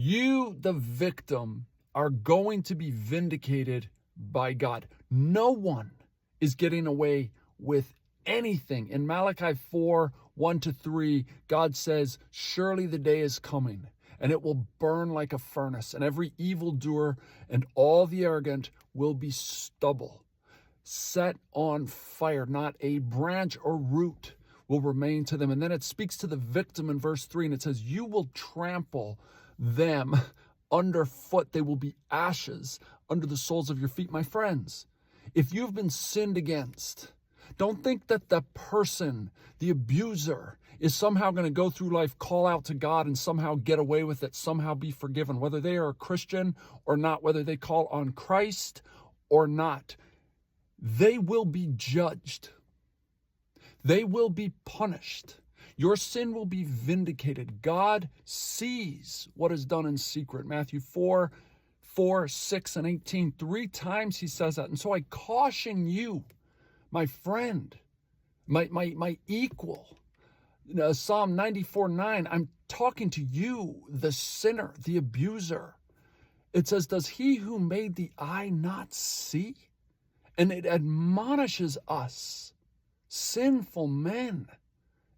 You, the victim, are going to be vindicated by God. No one is getting away with anything. In Malachi 4:1-3, God says, surely the day is coming, and it will burn like a furnace, and every evildoer and all the arrogant will be stubble, set on fire. Not a branch or root will remain to them. And then it speaks to the victim in verse 3, and it says, you will trample them underfoot. They will be ashes under the soles of your feet. My friends, if you've been sinned against, don't think that the person, the abuser, is somehow going to go through life, call out to God, and somehow get away with it, somehow be forgiven, whether they are a Christian or not, whether they call on Christ or not. They will be judged. They will be punished. Your sin will be vindicated. God sees what is done in secret. Matthew 4, 6, and 18. 3 times he says that. And so I caution you, my friend, my equal. Psalm 94:9, I'm talking to you, the sinner, the abuser. It says, does he who made the eye not see? And it admonishes us, sinful men.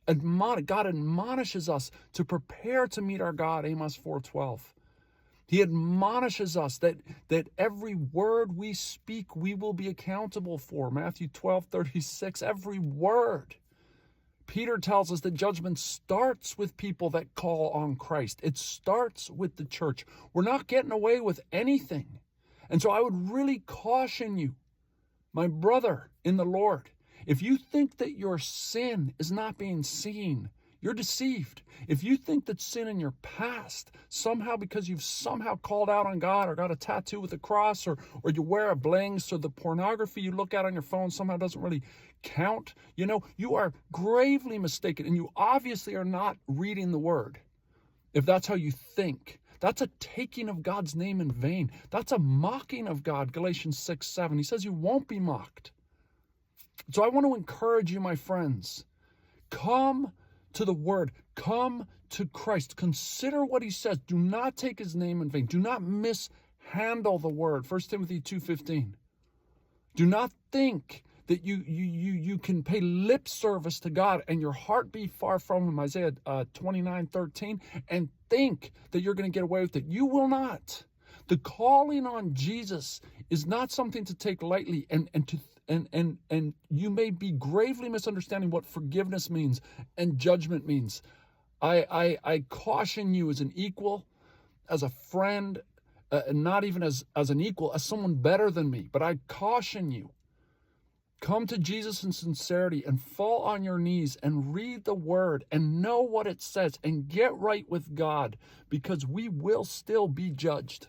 God admonishes us to prepare to meet our God, Amos 4:12. He admonishes us that every word we speak, we will be accountable for. Matthew 12:36, every word. Peter tells us that judgment starts with people that call on Christ. It starts with the church. We're not getting away with anything. And so I would really caution you, my brother in the Lord, if you think that your sin is not being seen, you're deceived. If you think that sin in your past, somehow because you've somehow called out on God or got a tattoo with a cross or you wear a bling so the pornography you look at on your phone somehow doesn't really count, you are gravely mistaken, and you obviously are not reading the word. If that's how you think, that's a taking of God's name in vain. That's a mocking of God. Galatians 6:7. He says you won't be mocked. So I want to encourage you, my friends, come to the word, come to Christ. Consider what he says. Do not take his name in vain. Do not mishandle the word. 1 Timothy 2:15. Do not think that you can pay lip service to God and your heart be far from him, Isaiah 29:13, and think that you're going to get away with it. You will not. The calling on Jesus is not something to take lightly, and you may be gravely misunderstanding what forgiveness means and judgment means. I caution you as an equal, as a friend, not even as an equal, as someone better than me, but I caution you. Come to Jesus in sincerity and fall on your knees and read the word and know what it says and get right with God, because we will still be judged.